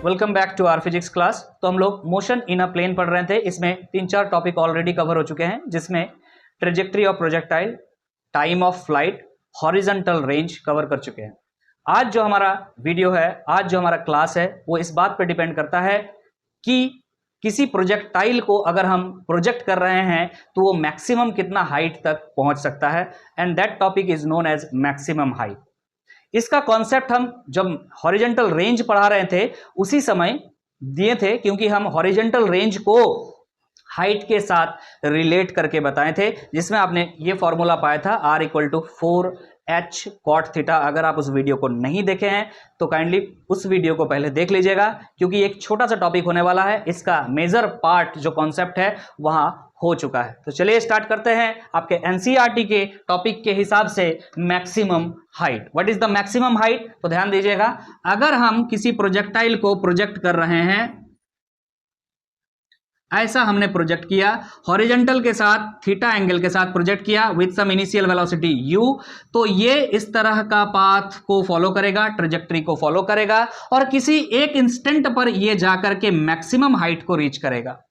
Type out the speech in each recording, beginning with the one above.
Welcome back to our physics class. तो हम लोग मोशन इन अ प्लेन पढ़ रहे थे। इसमें 3-4 टॉपिक ऑलरेडी कवर हो चुके हैं, जिसमें trajectory of projectile, time of flight, horizontal range cover कर चुके हैं। आज जो हमारा वीडियो है, आज जो हमारा क्लास है, वो इस बात पर डिपेंड करता है कि किसी प्रोजेक्टाइल को अगर हम प्रोजेक्ट कर रहे हैं तो वो मैक्सिमम कितना हाइट तक पहुंच सकता है, and that topic is known as maximum height. इसका कॉन्सेप्ट हम जब हॉरिजॉन्टल रेंज पढ़ा रहे थे उसी समय दिए थे, क्योंकि हम हॉरिजॉन्टल रेंज को हाइट के साथ रिलेट करके बताए थे, जिसमें आपने ये फॉर्मूला पाया था R=4h cot थीटा। अगर आप उस वीडियो को नहीं देखे हैं तो काइंडली उस वीडियो को पहले देख लीजिएगा, क्योंकि एक छोटा सा टॉपिक होने वाला है, इसका मेजर पार्ट जो कॉन्सेप्ट है वहां हो चुका है। तो चलिए स्टार्ट करते हैं आपके एनसीईआरटी के टॉपिक के हिसाब से maximum height. What is the maximum height? तो ध्यान दीजिएगा, अगर हम किसी प्रोजेक्टाइल को प्रोजेक्ट कर रहे हैं, ऐसा हमने प्रोजेक्ट किया हॉरिजॉन्टल के साथ थीटा एंगल के साथ प्रोजेक्ट किया with some initial velocity u, तो ये इस तरह का पाथ को फॉलो करेगा, ट्रेजेक्ट्री को फॉलो करेगा और किसी एक इंस्टेंट पर ये जाकर के मैक्सिमम हाइट को रीच करेगा।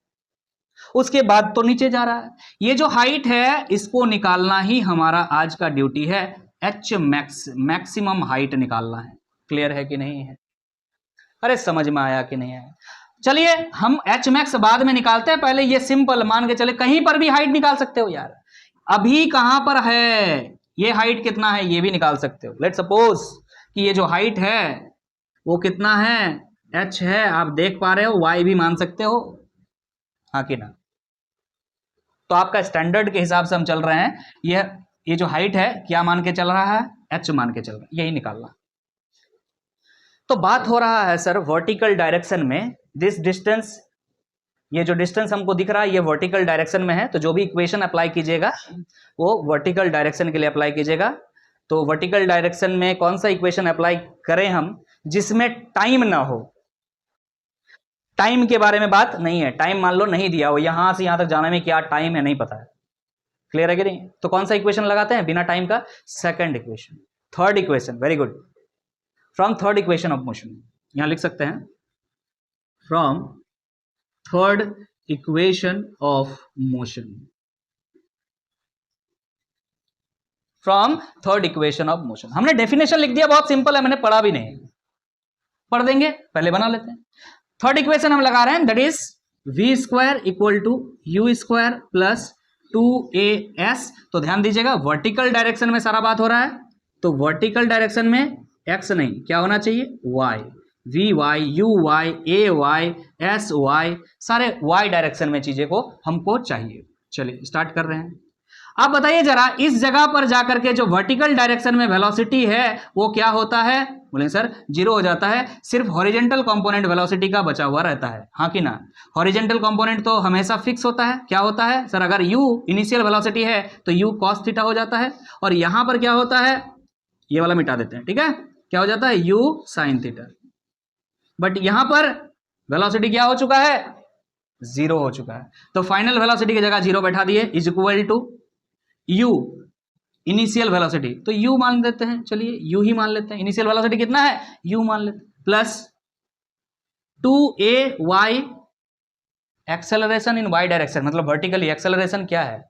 उसके बाद तो नीचे जा रहा है। ये जो हाइट है इसको निकालना ही हमारा आज का ड्यूटी है। h मैक्सिमम हाइट निकालना है। क्लियर है कि नहीं है? अरे समझ में आया कि नहीं आया? चलिए हम एच मैक्स बाद में निकालते हैं, पहले ये सिंपल मान के चले, कहीं पर भी हाइट निकाल सकते हो यार। अभी कहां पर है ये हाइट, कितना है ये भी निकाल सकते हो। लेट्स सपोज कि ये जो हाइट है वो कितना है, एच है, आप देख पा रहे हो, वाई भी मान सकते हो, हाँ कि ना? तो आपका स्टैंडर्ड के हिसाब से हम चल रहे हैं। ये जो हाइट है क्या मान के चल रहा है, एच मान के चल रहा है, यही निकालना। तो बात हो रहा है सर वर्टिकल डायरेक्शन में, दिस डिस्टेंस, ये जो डिस्टेंस हमको दिख रहा है ये वर्टिकल डायरेक्शन में है, तो जो भी इक्वेशन अप्लाई कीजिएगा वो वर्टिकल डायरेक्शन के लिए अप्लाई कीजिएगा। तो वर्टिकल डायरेक्शन में कौन सा इक्वेशन अप्लाई करें हम जिसमें टाइम ना हो? टाइम के बारे में बात नहीं है, टाइम मान लो नहीं दिया हो, यहां से यहां तक जाने में क्या टाइम है नहीं पता है। क्लियर है कि नहीं? तो कौन सा इक्वेशन लगाते हैं बिना टाइम का? Second equation, third equation. Very good. From third equation of motion, यहां लिख सकते हैं from third equation of motion, from third equation of motion. हमने डेफिनेशन लिख दिया, बहुत सिंपल है, मैंने पढ़ा भी नहीं, पढ़ देंगे, पहले बना लेते हैं। थर्ड इक्वेशन हम लगा रहे हैं, that is v² = u² + 2as। तो ध्यान दीजिएगा वर्टिकल डायरेक्शन में सारा बात हो रहा है, तो वर्टिकल डायरेक्शन में x नहीं, क्या होना चाहिए? y, vy, uy, ay, sy, सारे y डायरेक्शन में चीजें को हमको चाहिए। चलिए स्टार्ट कर रहे हैं। आप बताइए जरा, इस जगह पर जाकर के जो वर्टिकल डायरेक्शन में वेलोसिटी है वो क्या होता है? बोलेंगे सर 0 हो जाता है, सिर्फ हॉरिजॉन्टल कंपोनेंट वेलोसिटी का बचा हुआ रहता है, हाँ कि ना? हॉरिजॉन्टल कंपोनेंट तो हमेशा फिक्स होता है। क्या होता है सर? अगर u इनिशियल वेलोसिटी है तो u cos थीटा हो जाता है, और यहां पर क्या होता है, ये वाला मिटा देते हैं, ठीक है? क्या हो जाता है? u sin theta. बट यहां पर वेलोसिटी क्या हो चुका है? 0 हो चुका है, तो फाइनल वेलोसिटी की जगह 0 बैठा दिए, is equal to u initial velocity, तो u मान लेते हैं, चलिए u ही मान लेते हैं। इनिशियल वेलोसिटी कितना है? u मान लेते हैं, plus 2ay acceleration in y direction, मतलब वर्टिकली एक्सेलरेशन क्या है?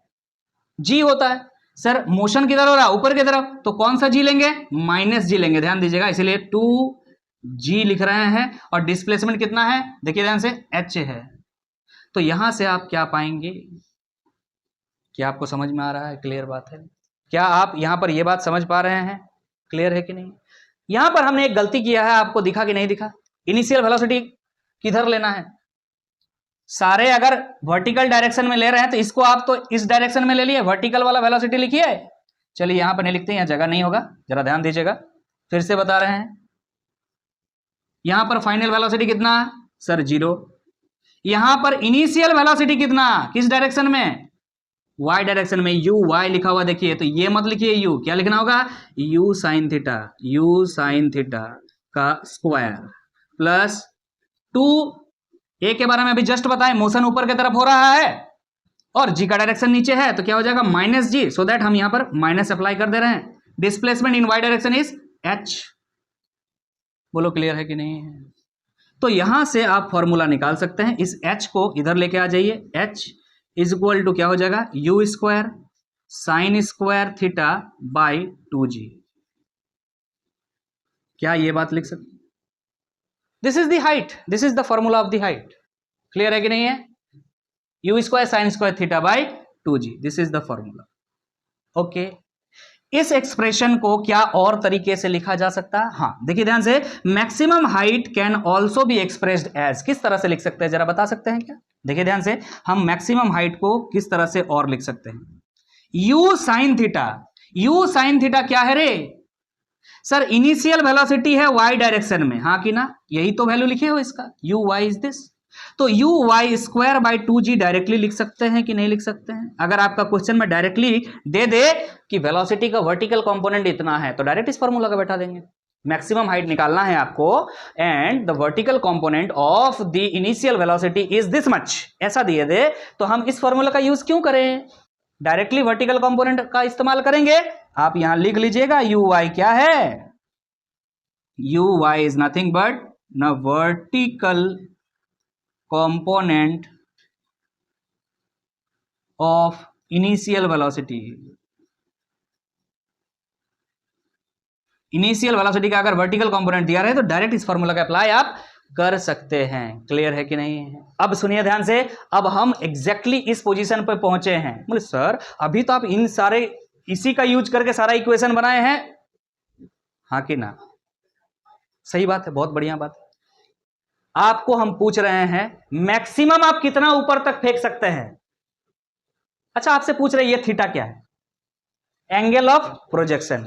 g होता है। सर मोशन किधर हो रहा है? ऊपर की तरफ, तो कौन सा g लेंगे? -g लेंगे, ध्यान दीजिएगा, इसलिए 2g लिख रहे हैं। और डिस्प्लेसमेंट कितना है? देखिए ध्यान से, h है। तो यहां से आप क्या पाएंगे? क्या आपको समझ में आ रहा है? क्लियर बात है? क्या आप यहां पर यह बात समझ पा रहे हैं? क्लियर है कि नहीं? यहां पर हमने एक गलती किया है, आपको दिखा कि नहीं दिखा? इनिशियल वेलोसिटी किधर लेना है? सारे अगर वर्टिकल डायरेक्शन में ले रहे हैं तो इसको आप तो इस डायरेक्शन में ले लिए, वर्टिकल वाला वेलोसिटी लिखिए। चलिए यहां पर नहीं लिखते, यहां जगह नहीं होगा, जरा ध्यान दीजिएगा, फिर से बता रहे हैं। यहां पर फाइनल वेलोसिटी कितना? सर 0। यहां पर इनिशियल वेलोसिटी कितना? किस डायरेक्शन में? y डायरेक्शन में, u y लिखा हुआ देखिए, तो ये मत लिखिए u, क्या लिखना होगा? u sin theta, u sin theta का स्क्वायर प्लस 2a के बारे में अभी जस्ट बताएं, मोशन ऊपर की तरफ हो रहा है और g का डायरेक्शन नीचे है, तो क्या हो जाएगा? -g, सो दैट हम यहां पर माइनस अप्लाई कर दे रहे हैं। Displacement in y direction is h। बोलो क्लियर है कि नहीं है? तो यहां से आप फॉर्मूला निकाल सकते हैं। इस h को इधर लेके आ जाइए। h इज इक्वल टू क्या हो जाएगा, u square sine square theta by 2g। क्या ये बात लिख सकते? This is the height, this is the formula of the height. Clear है कि नहीं है? U square sine square theta by 2g, this is the formula. Okay, इस एक्सप्रेशन को क्या और तरीके से लिखा जा सकता है? हाँ, देखिए ध्यान से, maximum height can also be expressed as, किस तरह से लिख सकते हैं जरा बता सकते हैं क्या? देखिए ध्यान से, हम मैक्सिमम हाइट को किस तरह से और लिख सकते हैं? u sine theta. u sine theta क्या है रे सर? इनिशियल वेलोसिटी है y डायरेक्शन में, हाँ कि ना? यही तो वैल्यू लिखे हो इसका, u y इज दिस। तो U Y square by 2g directly लिख सकते हैं कि नहीं लिख सकते हैं? अगर आपका क्वेश्चन में डायरेक्टली दे दे कि वेलोसिटी का वर्टिकल कंपोनेंट इतना है, तो डायरेक्ट इस फॉर्मूला का बैठा देंगे। मैक्सिमम हाइट निकालना है आपको and the vertical component of the initial velocity is this much, ऐसा दिए दे तो हम इस फॉर्मूला का यूज क्यों करें? डायरेक्टली वर्टिकल कंपोनेंट का इस्तेमाल करेंगे। आप यहां लिख लीजिएगा यू वाई क्या है? U Y is nothing but the vertical component of initial velocity। Initial velocity का अगर वर्टिकल कंपोनेंट दिया रहे तो डायरेक्ट इस फॉर्मूला का अप्लाई आप कर सकते हैं। क्लियर है कि नहीं है? अब सुनिए ध्यान से, अब हम एग्जैक्टली इस पोजीशन पर पहुंचे हैं। बोले सर अभी तो आप इन सारे इसी का यूज करके सारा इक्वेशन बनाए हैं, हाँ कि ना? सही बात है, बहुत बढ़िया बात है। आपको हम पूछ रहे हैं मैक्सिमम आप कितना ऊपर तक फेंक सकते हैं। अच्छा, आपसे पूछ रहे हैं ये थीटा क्या है? Angle of projection.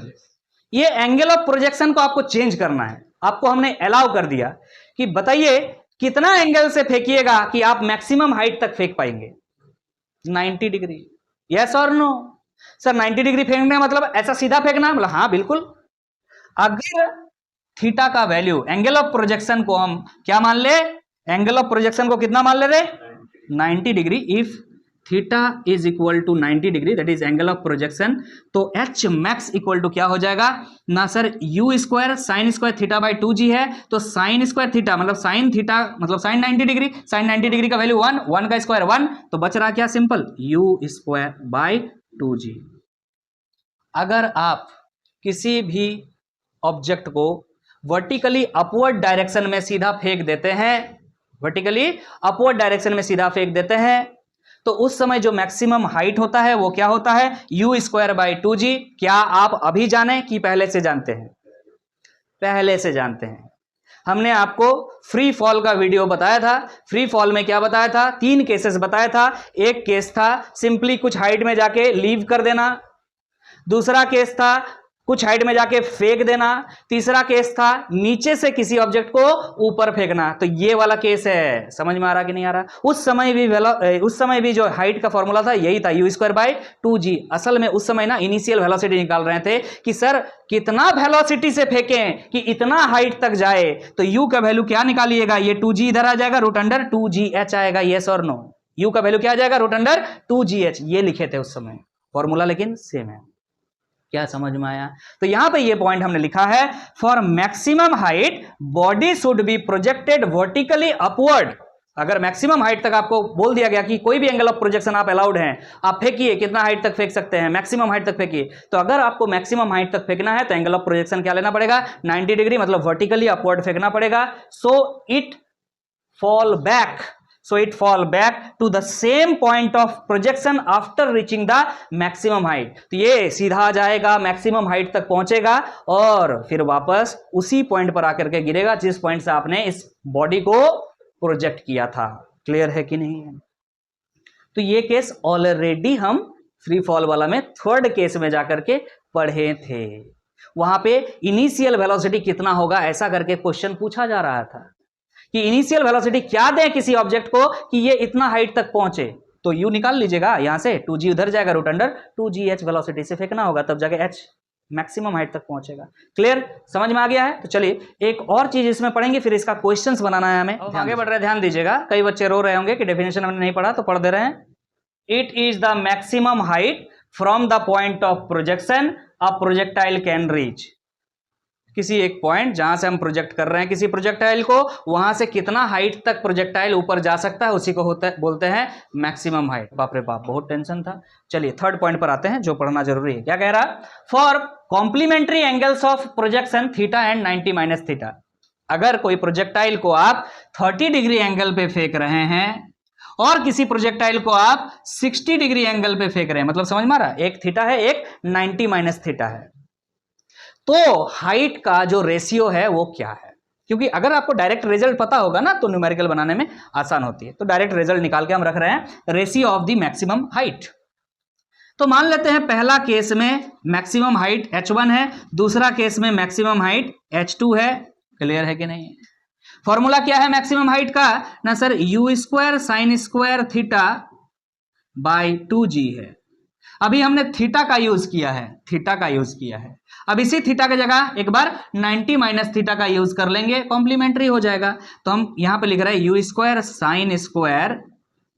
ये एंगल ऑफ प्रोजेक्शन को आपको चेंज करना है। आपको हमने अलाउ कर दिया कि बताइए कितना एंगल से फेंकिएगा कि आप मैक्सिमम हाइट तक फेंक पाएंगे? 90 डिग्री। यस और नो? सर 90 डिग्री फेंकने मतलब ऐसा सीधा फेंकना? बोला हाँ बिल्कुल। अगर थीटा का वैल्यू, एंगल ऑफ प्रोजेक्शन को हम क्या मान ले? एंगल ऑफ प्रोजेक्शन को कितना मान ले रे? 90 degree. If theta is equal to 90 degree that is angle of projection, तो एच मैक्स इक्वल टू क्या हो जाएगा ना sir? U square sine square theta by 2g है, तो साइन स्क्वायर थीटा मतलब साइन थीटा मतलब साइन 90 डिग्री, साइन 90 डिग्री का वैल्यू 1, 1 का स्क्वायर 1, तो बच रहा क्या? Simple u square by 2g। अगर आप किसी भी ऑब्जेक्ट को वर्टिकली अपवर्ड डायरेक्शन में सीधा फेंक देते हैं, वर्टिकली अपवर्ड डायरेक्शन में सीधा फेंक देते हैं, तो उस समय जो मैक्सिमम हाइट होता है वो क्या होता है? U square by 2g। क्या आप अभी जाने कि पहले से जानते हैं? पहले से जानते हैं। हमने आपको फ्री फॉल का वीडियो बताया था। फ्री फॉल में क्या बताया था? 3 केसेस बताया था। एक केस था सिंपली कुछ हाइट में जाके लीव कर देना, दूसरा केस था कुछ हाइट में जाके फेंक देना, तीसरा केस था नीचे से किसी ऑब्जेक्ट को ऊपर फेंकना। तो ये वाला केस है, समझ में आ रहा कि नहीं आ रहा? उस समय भी जो हाइट का फॉर्मूला था यही था, यू स्क्वायर बाई 2g। असल में उस समय ना इनिशियल वेलोसिटी निकाल रहे थे कि सर कितना वेलोसिटी से फेंकें कि इतना हाइट तक जाए। तो u का वैल्यू क्या निकालिएगा? ये 2g इधर आ जाएगा, रूट अंडर 2gh आएगा। यस और नो? u का वैल्यू क्या आ जाएगा? Root under 2gh। ये लिखे थे उस समय, फॉर्मूला लेकिन सेम है। क्या समझ में आया? तो यहां पे ये पॉइंट हमने लिखा है, for maximum height body should be projected vertically upward. अगर मैक्सिमम हाइट तक आपको बोल दिया गया कि कोई भी एंगल ऑफ प्रोजेक्शन आप अलाउड हैं, आप फेंकिए, कितना हाइट तक फेंक सकते हैं? मैक्सिमम हाइट तक फेंकिए। तो अगर आपको मैक्सिमम हाइट तक फेंकना है तो एंगल ऑफ प्रोजेक्शन क्या लेना पड़ेगा? 90 डिग्री, मतलब वर्टिकली अपवर्ड फेंकना पड़ेगा। So it fall back to the same point of projection after reaching the maximum height। तो ये सीधा जाएगा, मैक्सिमम हाइट तक पहुंचेगा और फिर वापस उसी पॉइंट पर आकर के गिरेगा जिस पॉइंट से आपने इस बॉडी को प्रोजेक्ट किया था। क्लियर है कि नहीं है? तो ये केस ऑलरेडी हम फ्री फॉल वाला में थर्ड केस में जाकर के पढ़े थे। वहां पे इनिशियल वेलोसिटी कितना होगा ऐसा करके क्वेश्चन पूछा जा रहा था कि इनिशियल वेलोसिटी क्या दें किसी ऑब्जेक्ट को कि ये इतना हाइट तक पहुंचे। तो u निकाल लीजिएगा यहां से, 2g उधर जाएगा, रूट अंडर 2gh वेलोसिटी से फेंकना होगा, तब जाके h मैक्सिमम हाइट तक पहुंचेगा। क्लियर? समझ में आ गया है? तो चलिए एक और चीज इसमें पढ़ेंगे, फिर इसका क्वेश्चंस बनाना है हमें। आगे बढ़ रहे, ध्यान दीजिएगा। कई बच्चे रो रहे होंगे कि डेफिनेशन हमने नहीं पढ़ा, तो पढ़ दे रहे हैं। It is the maximum height from the point of projection a projectile can reach. किसी एक पॉइंट जहां से हम प्रोजेक्ट कर रहे हैं किसी प्रोजेक्टाइल को, वहां से कितना हाइट तक प्रोजेक्टाइल ऊपर जा सकता है, उसी को बोलते हैं मैक्सिमम हाइट। बाप रे बाप, बहुत टेंशन था। चलिए थर्ड पॉइंट पर आते हैं जो पढ़ना जरूरी है। क्या कह रहा? For complementary angles of projection theta and 90 minus theta. अगर कोई प्रोजेक्टाइल को आप 30 डिग्री एंगल पे फेंक रहे हैं और किसी प्रोजेक्टाइल को आप 60 डिग्री एंगल पे फेंक रहे हैं, मतलब समझ में आ रहा? एक थीटा है, एक 90 माइनस थीटा है, तो हाइट का जो रेशियो है वो क्या है? क्योंकि अगर आपको डायरेक्ट रिजल्ट पता होगा ना तो न्यूमेरिकल बनाने में आसान होती है। तो डायरेक्ट रिजल्ट निकाल के हम रख रहे हैं ratio of the maximum height. तो मान लेते हैं पहला केस में मैक्सिमम हाइट h1 है, दूसरा केस में मैक्सिमम हाइट h2 है। क्लियर है कि नहीं? फॉर्मूला क्या है मैक्सिमम हाइट का? ना sir, u square sine square theta by 2g है। अभी हमने थीटा का यूज किया है, थीटा का यूज किया है। अब इसी थीटा की जगह एक बार 90 माइनस थीटा का यूज कर लेंगे, कॉम्प्लीमेंट्री हो जाएगा। तो हम यहां पे लिख रहे हैं U square sine square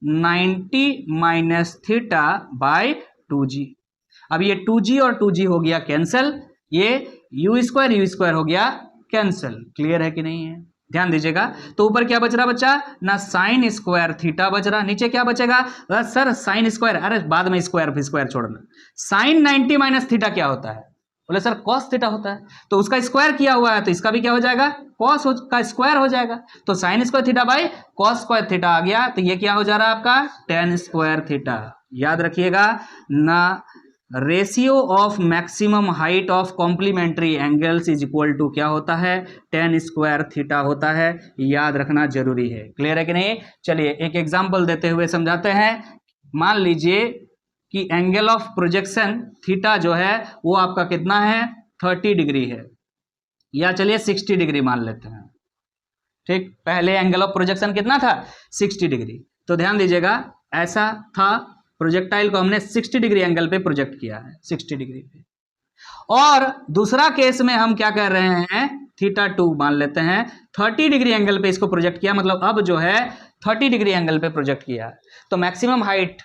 90 minus theta by 2g। अब ये 2g और 2g हो गया कैंसिल, ये यू स्क्वायर हो गया कैंसिल। क्लियर है कि नहीं है? ध्यान दीजिएगा। तो ऊपर क्या बच रहा बच्चा? ना साइन स्क्वायर थीटा बच रहा, नीचे क्या बचेगा? सर साइन स्क्वायर, अरे बाद में स्क्वायर फिर स्क्वायर छोड़ना। साइन 90 माइनस थीटा क्या होता है? बोले सर कॉस थीटा होता है, तो उसका स्क्वायर किया हुआ है तो इसका भी क्या हो जाएगा? कॉस का स्क्वायर हो जाएगा। तो sine square theta by cos square theta आ गया, तो ये क्या हो जा रहा है आपका? Tan square theta. याद रखिएगा ना, ratio of maximum height of complementary angles is equal to क्या होता है? टेन स्क्वायर थीटा होता है। याद रखना जरूरी है। क्लियर है कि नहीं? चलिए एक एग्जांपल देते हुए समझाते हैं। मान लीजिए कि एंगल ऑफ प्रोजेक्शन थीटा जो है वो आपका कितना है? 30 डिग्री है, या चलिए 60 डिग्री मान लेते हैं। ठीक, पहले एंगल ऑफ प्रोजेक्शन कितना था? 60 डिग्री। तो ध्यान दीजिएगा, ऐसा था, प्रोजेक्टाइल को हमने 60 डिग्री एंगल पे प्रोजेक्ट किया है, 60 डिग्री पे। और दूसरा केस में हम क्या कर रहे हैं? थीटा 2 मान लेते हैं, 30 डिग्री एंगल पे इसको प्रोजेक्ट किया, मतलब अब जो है 30 डिग्री एंगल पे प्रोजेक्ट किया। तो मैक्सिमम हाइट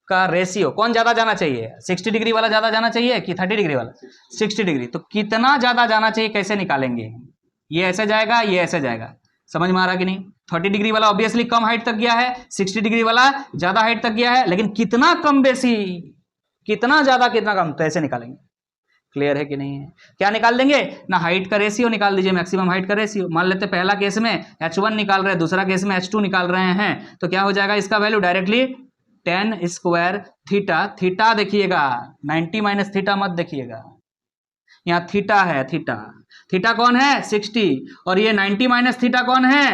का रेशियो कौन ज्यादा जाना चाहिए? 60 डिग्री वाला ज्यादा जाना चाहिए कि 30 डिग्री वाला? 60 डिग्री। तो कितना ज्यादा जाना चाहिए, कैसे निकालेंगे? ये ऐसे जाएगा, ये ऐसे जाएगा। समझ में आ रहा कि नहीं? 30 डिग्री वाला ऑब्वियसली कम हाइट तक गया है, 60 डिग्री वाला ज्यादा हाइट तक गया है, लेकिन कितना कम बेसी, कितना ज्यादा कितना कम, तो ऐसे निकालेंगे। क्लियर है कि नहीं है? क्या निकाल देंगे ना? हाइट का रेशियो निकाल दीजिए, मैक्सिमम हाइट का रेशियो। मान लेते हैं पहला केस में h1 निकाल रहे हैं, दूसरा केस में h2 निकाल रहे हैं, तो क्या हो जाएगा इसका value? Directly ten square theta. Theta देखिएगा, 90 माइनस थीटा मत देखिएगा, यहाँ थीटा है, थीटा। थीटा कौन है? 60, और ये 90 माइनस थीटा कौन है?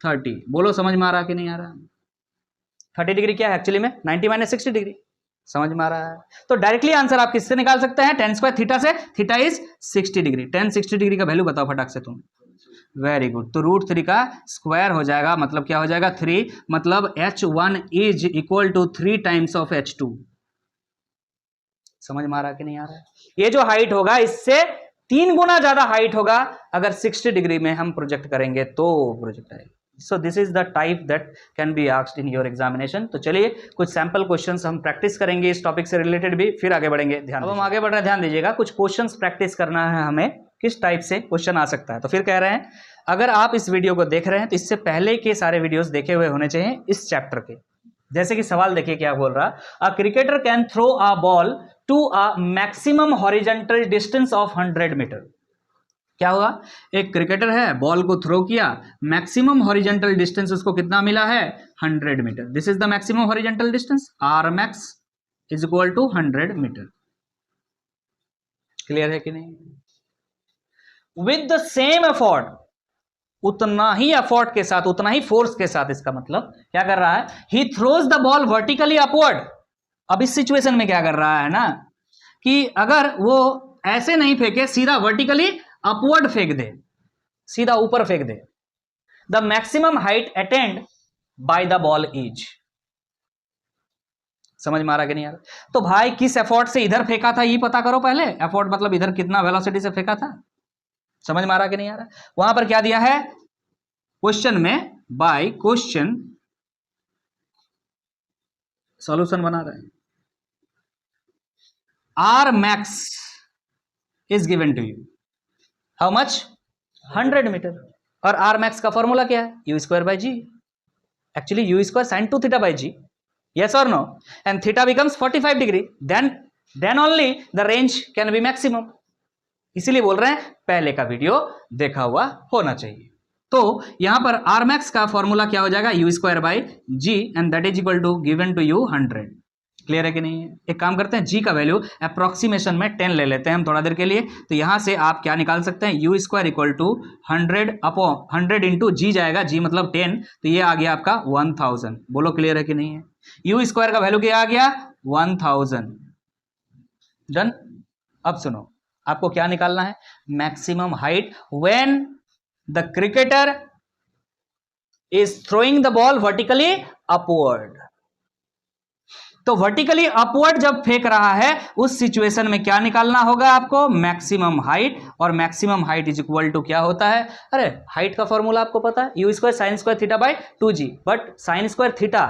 30। बोलो समझ में आ रहा कि नहीं आ रहा? 30 डिग्री क्या है एक्चुअली में? 90 माइनस 60 डिग्री। समझ में आ रहा है? तो डायरेक्टली आंसर आप किससे निकाल सकते हैं? टेन स्क्वायर थीटा से। Theta is 60 degree. Ten 60 degree का वैल्यू बताओ फटाक से तुम। Very good. तो √3 का स्क्वायर हो जाएगा, मतलब क्या हो जाएगा? 3, मतलब h1 is equal to 3 times of h2। समझ में आ रहा कि नहीं आ रहा? ये जो हाइट होगा इससे 3 गुना ज्यादा हाइट होगा अगर 60 डिग्री में हम प्रोजेक्ट करेंगे तो प्रोजेक्ट आएगा। So this is the type that can be asked in your examination. तो चलिए कुछ सैंपल क्वेश्चंस हम प्रैक्टिस करेंगे इस टॉपिक से रिलेटेड भी, फिर आगे बढ़ेंगे। ध्यान, अब हम आगे बढ़ रहे हैं, ध्यान दीजिएगा। कुछ क्वेश्चंस प्रैक्टिस करना है हमें, किस टाइप से क्वेश्चन आ सकता है। तो फिर कह रहे हैं, अगर आप इस वीडियो को देख रहे हैं तो इससे पहले के सारे वीडियोस देखे हुए होने चाहिए इस चैप्टर के। जैसे कि सवाल देखिए क्या बोल रहा, a cricketer can throw a ball to a maximum horizontal distance of 100 meter. क्या हुआ? एक क्रिकेटर है, बॉल को थ्रो किया, मैक्सिमम हॉरिजॉन्टल डिस्टेंस उसको कितना मिला है? 100 meter. This is the maximum horizontal distance, R max is equal to 100 meter. Clear है कि नहीं? विद द सेम एफर्ट, उतना ही एफर्ट के साथ, उतना ही फोर्स के साथ, इसका मतलब क्या कर रहा है? He throws the ball vertically upward. अब इस सिचुएशन में क्या कर रहा है ना, कि अगर वो ऐसे नहीं फेंके, सीधा वर्टिकली अपवर्ड फेंक दे, सीधा ऊपर फेंक दे। The maximum height attained by the ball is. समझ में आ रहा कि नहीं आ रहा? तो भाई किस एफर्ट से इधर फेंका था ये पता करो पहले। एफर्ट मतलब इधर कितना वेलोसिटी से फेंका था। समझ में आ रहा कि नहीं आ रहा? वहां पर क्या दिया है क्वेश्चन में? बाय क्वेश्चन सॉल्यूशन बना रहे हैं। R max is given to you. How much 100 meter. और आर मैक्स का फॉर्मूला क्या है, u square by g, actually u square sine 2 theta by g, yes or no, and theta becomes 45 degree, then only the range can be maximum। इसीलिए बोल रहे हैं पहले का वीडियो देखा हुआ होना चाहिए। तो यहां पर आर मैक्स का फॉर्मूला क्या हो जाएगा, u square by g, and that is equal to given to you 100। Clear है कि नहीं है? एक काम करते हैं, जी का वैल्यू अप्रोक्सीमेशन में 10 ले लेते हैं हम थोड़ा देर के लिए। तो यहां से आप क्या निकाल सकते हैं, U square equal to 100 into G जाएगा, जी मतलब 10, तो ये आ गया आपका 1000। बोलो क्लियर है कि नहीं है? यू स्क्वायर का वैल्यू क्या आ गया, 1000। डन। अब सुनो, आपको क्या निकालना है, maximum height when the cricketer is throwing the ball vertically upward. तो वर्टिकली अपवर्ड जब फेंक रहा है उस सिचुएशन में क्या निकालना होगा आपको, मैक्सिमम हाइट। और maximum height is equal to क्या होता है, अरे हाइट का फॉर्मूला आपको पता है, u square sine square theta by 2g, but sign square theta,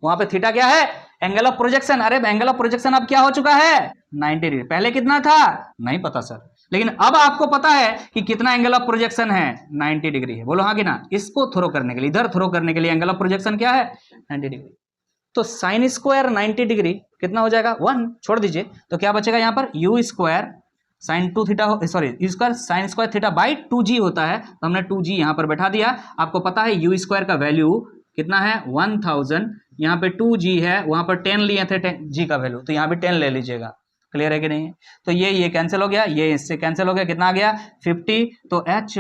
वहां पे थीटा क्या है, एंगल ऑफ प्रोजेक्शन। अरे एंगल ऑफ प्रोजेक्शन अब क्या हो चुका है, 90 डिग्री। पहले कितना था, नहीं पता सर, लेकिन अब आपको पता है कि कितना एंगल ऑफ प्रोजेक्शन है, 90 डिग्री है। बोलो हाँ कि ना? इसको थ्रो करने के लिए, इधर थ्रो करने के लिए एंगल ऑफ प्रोजेक्शन क्या है, 90 डिग्री। तो साइन स्क्वायर 90 डिग्री कितना हो जाएगा, 1, छोड़ दीजिए, तो क्या बचेगा यहाँ पर, you square sine 2 theta, sorry you square sine square theta by 2g होता है, तो हमने 2g यहाँ पर बैठा दिया। आपको पता है यू स्क्वायर का वैल्यू कितना है, 1000, यहाँ पे 2g है, वहां पर 10 लिए थे g का वैल्यू, तो यहाँ भी 10 ले लीजिएगा। क्लियर है कि नहीं? तो ये कैंसिल हो गया, ये इससे कैंसिल हो गया, कितना आ गया, 50। तो एच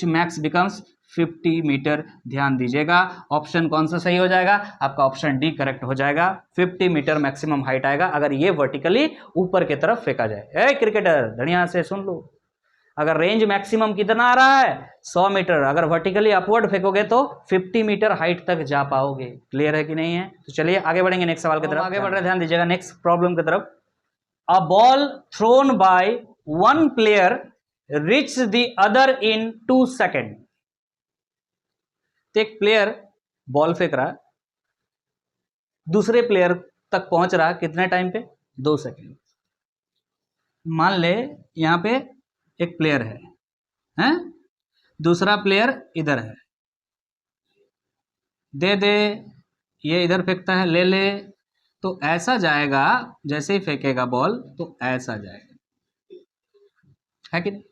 मैक्स बिकम्स 50 मीटर। ध्यान दीजिएगा, ऑप्शन कौन सा सही हो जाएगा, आपका ऑप्शन डी करेक्ट हो जाएगा। 50 मीटर मैक्सिमम हाइट आएगा अगर ये वर्टिकली ऊपर की तरफ फेंका जाए। ए क्रिकेटर बढ़िया से सुन लो, अगर रेंज मैक्सिमम कितना आ रहा है, 100 मीटर, अगर वर्टिकली अपवर्ड फेंकोगे तो 50 मीटर हाइट तक जा पाओगे। क्लियर है कि नहीं है? तो चलिए आगे बढ़ेंगे नेक्स्ट सवाल की तरफ। आगे बढ़ रहे, ध्यान दीजिएगा नेक्स्ट प्रॉब्लम की तरफ। A ball thrown by one player reach the other in 2 second. तो एक प्लेयर बॉल फेंक रहा, दूसरे प्लेयर तक पहुंच रहा कितने टाइम पे, 2 सेकेंड। मान ले यहां पे एक प्लेयर है, दूसरा प्लेयर इधर है, दे ये इधर फेंकता है, ले, तो ऐसा जाएगा, जैसे ही फेंकेगा बॉल तो ऐसा जाएगा, है कि नहीं?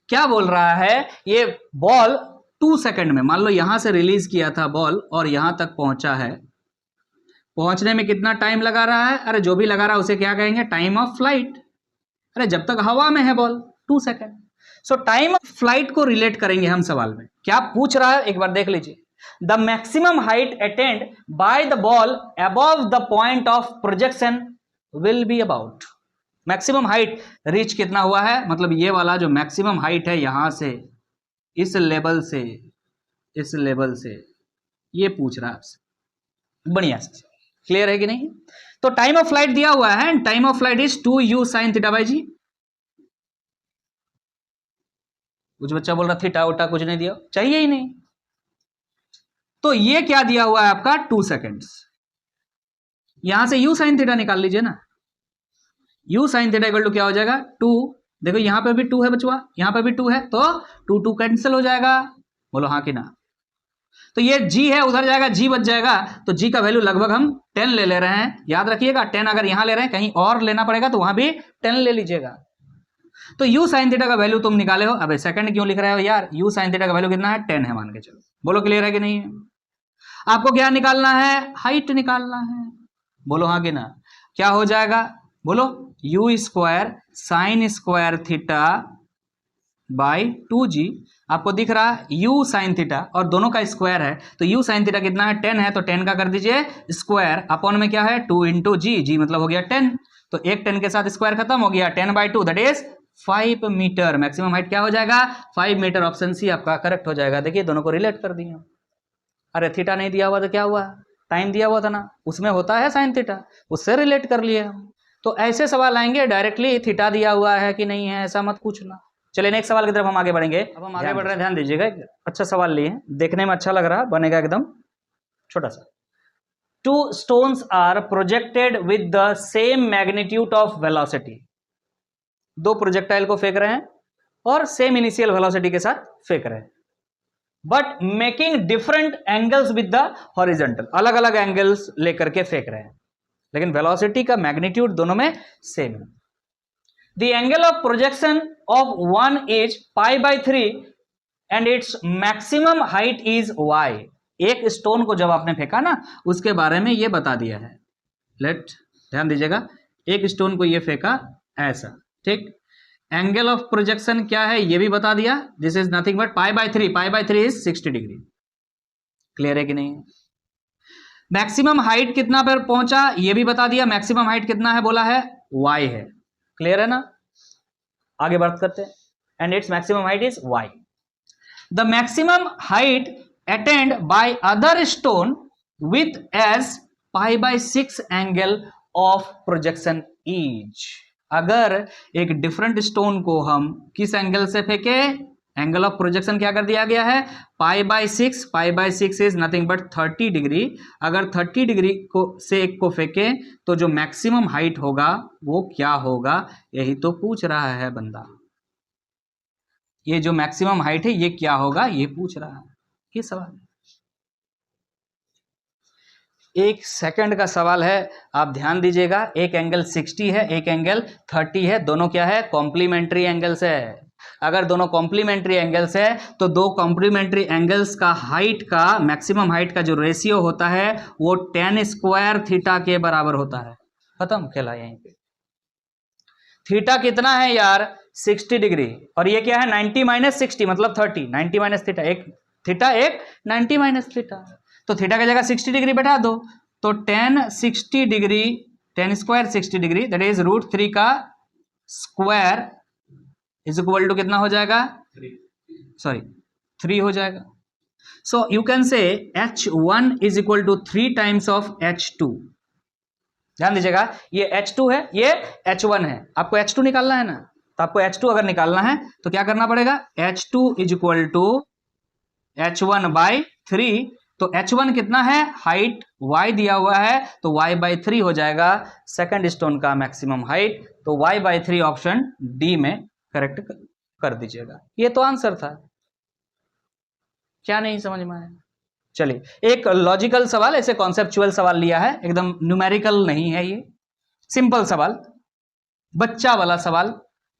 क्या बोल रहा है, ये बॉल 2 सेकंड में, मान लो यहां से रिलीज किया था बॉल और यहां तक पहुंचा है, पहुंचने में कितना टाइम लगा रहा है, अरे जो भी लगा रहा है उसे क्या कहेंगे, टाइम ऑफ फ्लाइट। अरे जब तक हवा में है ball 2 second. So time of flight को रिलेट करेंगे हम सवाल में। क्या पूछ रहा है एक बार देख लीजिए, the maximum height attained by the ball above the point of projection will be about. Maximum height reach कितना हुआ है, मतलब ये वाला जो मैक्सिमम हाइट है यहां से इस लेवल से ये पूछ रहा है आपसे, बढ़िया से। क्लियर है कि नहीं? तो टाइम ऑफ फ्लाइट दिया हुआ है, time of flight is 2u sin theta by G. कुछ बच्चा बोल रहा थीटा उटा कुछ नहीं दिया, चाहिए ही नहीं। तो ये क्या दिया हुआ है आपका, 2 सेकेंड्स। यहां से u sin थीटा निकाल लीजिए ना, u sin theta equal to क्या हो जाएगा, 2। देखो यहां पे भी 2 है बचवा, यहां पे भी 2 है, तो 2 कैंसिल हो जाएगा। बोलो हाँ कि ना? तो ये g है, उधर जाएगा g बच जाएगा, तो g का वैल्यू लगभग हम 10 ले रहे हैं। याद रखिएगा 10 अगर यहां ले रहे हैं, कहीं और लेना पड़ेगा तो वहां भी 10 ले लीजिएगा। तो u sin थीटा का वैल्यू तुम निकाले हो, अबे सेकंड क्यों लिख रहे हो यार, u sin थीटा का वैल्यू कितना है, 10 है मान के चलो। बोलो क्लियर है कि नहीं है? आपको क्या निकालना है, हाइट निकालना है। बोलो हाँ कि ना? क्या हो जाएगा, बोलो, u square sine square theta by 2g। आपको दिख रहा है u sin थीटा और दोनों का स्क्वायर है, तो u sin थीटा कितना है, 10 है, तो 10 का कर दीजिए स्क्वायर, अपॉन में क्या है 2 इंटू जी मतलब हो गया 10। तो एक 10 के साथ स्क्वायर खत्म हो गया, 10/2 that is 5 meter. Maximum height क्या हो जाएगा, 5 मीटर। ऑप्शन सी आपका करेक्ट हो जाएगा। देखिए दोनों को रिलेट कर दिया। अरे थीटा नहीं दिया हुआ तो क्या हुआ, टाइम दिया हुआ था ना, उसमें होता है साइन थीटा, उससे रिलेट कर लिए हम। तो ऐसे सवाल आएंगे, डायरेक्टली थीटा दिया हुआ है कि नहीं है ऐसा मत पूछना। चलिए नेक्स्ट सवाल की तरफ हम आगे बढ़ेंगे। अब हम आगे बढ़ रहे हैं, ध्यान दीजिएगा, अच्छा सवाल लिए, देखने में अच्छा लग रहा, बनेगा एकदम छोटा सा। 2 stones are projected with the same magnitude of velocity। दो प्रोजेक्टाइल को फेंक रहे हैं और सेम इनिशियल वेलोसिटी के साथ फेंक रहे हैं, but making different angles with the horizontal, अलग अलग एंगल्स लेकर के फेंक रहे हैं, लेकिन वेलोसिटी का मैग्नीट्यूड दोनों में सेम है। The angle of projection of one is π/3 and its maximum height is y। एक स्टोन को जब आपने फेंका ना, उसके बारे में ये बता दिया है। लेट ध्यान दीजिएगा, एक स्टोन को ये फेंका ऐसा, ठीक, एंगल ऑफ प्रोजेक्शन क्या है ये भी बता दिया, this is nothing but π/3, π/3 is 60 degree. Clear है कि नहीं? मैक्सिमम हाइट कितना पर पहुंचा ये भी बता दिया, मैक्सिमम हाइट कितना है बोला है y है। क्लियर है ना? आगे बात करते हैं। And its maximum height is y। The maximum height attained by other stone with as π/6 angle of projection is. अगर एक डिफरेंट स्टोन को हम किस एंगल से फेंके, एंगल ऑफ प्रोजेक्शन क्या कर दिया गया है π/6, π/6 इज नथिंग बट 30 डिग्री। अगर 30 डिग्री को से एक को फेंके तो जो मैक्सिमम हाइट होगा वो क्या होगा, यही तो पूछ रहा है बंदा। ये जो मैक्सिमम हाइट है ये क्या होगा ये पूछ रहा है, ये सवाल है। एक सेकंड का सवाल है, आप ध्यान दीजिएगा। एक एंगल 60 है, एक एंगल 30 है, दोनों क्या है कॉम्प्लीमेंट्री एंगल्स है। अगर दोनों कॉम्प्लीमेंट्री एंगल्स है तो दो कॉम्प्लीमेंट्री एंगल्स का हाइट का, मैक्सिमम हाइट का जो रेशियो होता है वो tan स्क्वायर थीटा के बराबर होता है। खत्म खेला यहीं पे। थीटा कितना है यार 60 डिग्री, और ये क्या है 90 - 60 मतलब 30, 90 - थीटा, एक थीटा एक 90 - थीटा, तो थीटा की जगह 60 डिग्री बैठा दो, तो tan 60 degree, tan square 60 degree that is √3 का स्क्वायर इज इक्वल टू कितना हो जाएगा, 3 हो जाएगा। So you can say H1 is equal to 3 times of H2। ध्यान दीजिएगा, ये H2 है, ये H1 है, आपको H2 निकालना है ना, तो आपको H2 अगर निकालना है तो क्या करना पड़ेगा, H2 is equal to H1/3। तो H1 कितना है, हाइट y दिया हुआ है तो y/3 हो जाएगा सेकंड स्टोन का मैक्सिमम हाइट, तो y/3 ऑप्शन डी में करेक्ट कर दीजिएगा। ये तो आंसर था, क्या नहीं समझ में आया? चलिए एक लॉजिकल सवाल, ऐसे कॉन्सेप्चुअल सवाल लिया है, एकदम न्यूमेरिकल नहीं है, ये सिंपल सवाल, बच्चा वाला सवाल,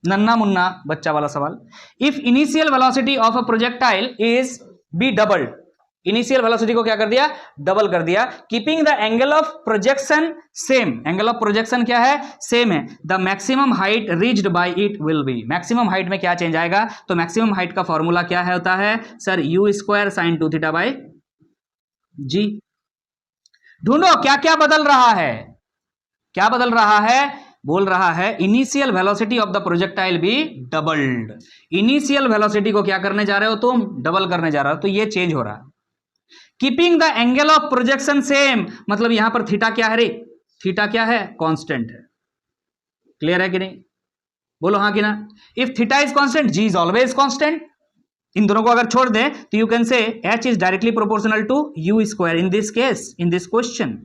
नन्ना मुन्ना बच्चा वाला सवाल। If initial velocity of a projectile is B doubled, initial velocity को क्या कर दिया, डबल कर दिया, keeping the angle of projection same, angle of projection क्या है, सेम है, the maximum height reached by it will be, maximum height में क्या चेंज आएगा, तो मैक्सिमम हाइट का फॉर्मूला क्या है होता है सर, u² sin 2θ/g। ढूंढो क्या क्या बदल रहा है, क्या बदल रहा है, बोल रहा है initial velocity of the projectile B doubled. Initial velocity को क्या करने जा रहे हो तुम, डबल करने जा रहे हो, तो ये चेंज हो रहा है। Keeping the angle of projection same, मतलब यहां पर थीटा क्या है रे, थीटा क्या है, कांस्टेंट है। क्लियर है कि नहीं, बोलो हाँ कि ना। If theta is constant, G is always constant. इन दोनों को अगर छोड़ दें तो you can say h is directly proportional to u²। In this case, in this question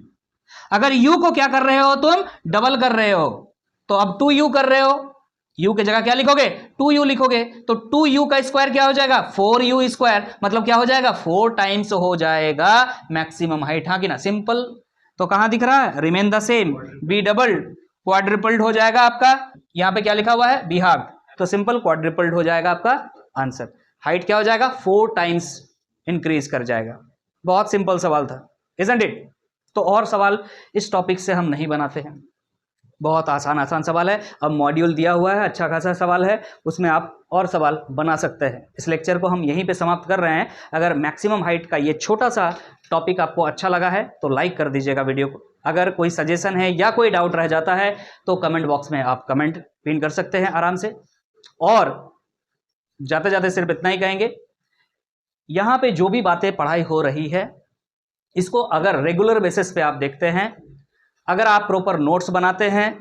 अगर u को क्या कर रहे हो तुम, डबल कर रहे हो, तो अब 2u कर रहे हो, u की जगह क्या लिखोगे, 2u लिखोगे, तो 2u का स्क्वायर क्या हो जाएगा, 4u², मतलब क्या हो जाएगा, 4 टाइम्स हो जाएगा मैक्सिमम हाइट। हाँ कि ना, सिंपल। तो कहां दिख रहा है, remain the same, be doubled, quadrupled हो जाएगा आपका, यहां पे क्या लिखा हुआ है, बी हाफ, तो सिंपल क्वाड्रिपल्ड हो जाएगा आपका आंसर। हाइट क्या हो जाएगा, 4 टाइम्स इंक्रीज कर जाएगा। बहुत सिंपल सवाल था, इजंट इट? तो और सवाल इस टॉपिक से हम नहीं बनाते हैं, बहुत आसान आसान सवाल है। अब मॉड्यूल दिया हुआ है, अच्छा खासा सवाल है, उसमें आप और सवाल बना सकते हैं। इस लेक्चर को हम यहीं पे समाप्त कर रहे हैं। अगर मैक्सिमम हाइट का ये छोटा सा टॉपिक आपको अच्छा लगा है तो लाइक कर दीजिएगा वीडियो को। अगर कोई सजेशन है या कोई डाउट रह जाता है तो कमेंट बॉक्स में आप कमेंट पिन कर सकते हैं आराम से। और जाते जाते सिर्फ इतना ही कहेंगे, यहाँ पे जो भी बातें पढ़ाई हो रही है इसको अगर रेगुलर बेसिस पे आप देखते हैं, अगर आप प्रॉपर नोट्स बनाते हैं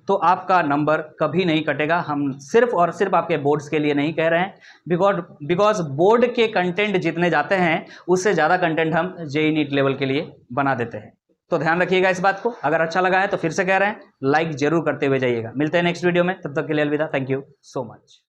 तो आपका नंबर कभी नहीं कटेगा। हम सिर्फ और सिर्फ आपके बोर्ड्स के लिए नहीं कह रहे हैं, बिकॉज बोर्ड के कंटेंट जितने जाते हैं उससे ज़्यादा कंटेंट हम जेईई नीट लेवल के लिए बना देते हैं। तो ध्यान रखिएगा इस बात को। अगर अच्छा लगा है तो फिर से कह रहे हैं लाइक जरूर करते हुए जाइएगा। मिलते हैं नेक्स्ट वीडियो में, तब तक के लिए अलविदा। Thank you so much.